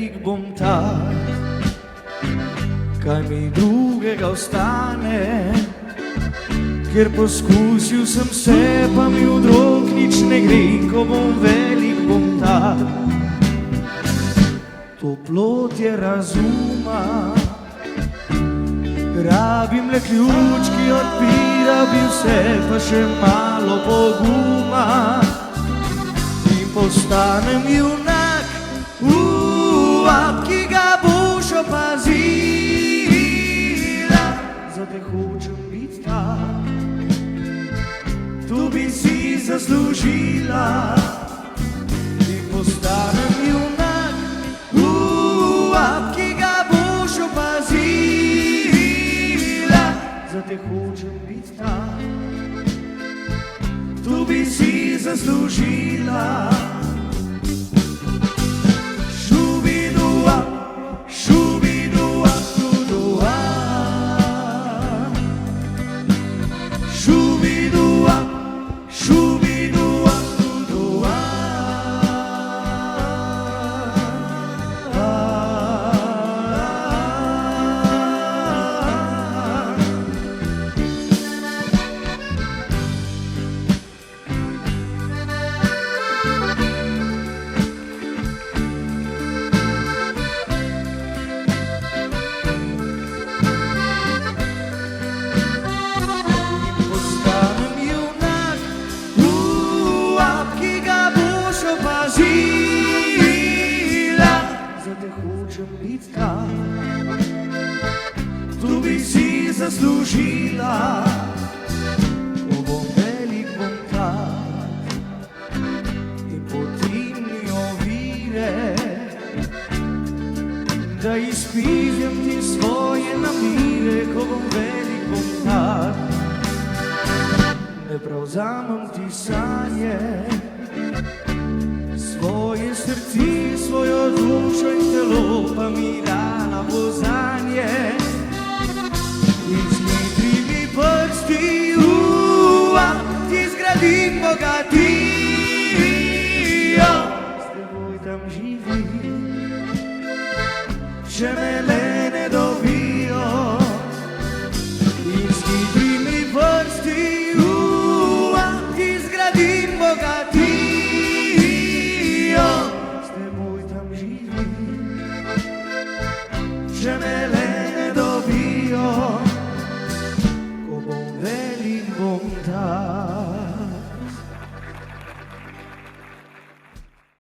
velik bom tak, kaj mi drugega ostane, ker poskusil sem se, pa mi v drog nič ne gre, ko bom velik bom tak. Toplotje razuma, rabim le ključ, ki odpira bi vse, pa še malo poguma in postanem junak, ki ga boš opazila. Zate hočem biti tak, tu bi si zaslužila in postanem junak, ki ga boš opazila. Zate hočem biti tak, tu bi si zaslužila. Šubidua, šubidua, dudua, šubidua, šubidua, dudua. Zate hočem biti tak, tu bi si zaslužila, ko bom velik bom tak in poti mi ovire, da izpizjem ti svoje namire, ko bom velik bom tak. Ne prevzamem ti sanje, svoje srce, svojo dušo in telo, pa mi da na pozanje. In z hitrimi prsti, ti zgradim bogatijo, s teboj tam živim, če me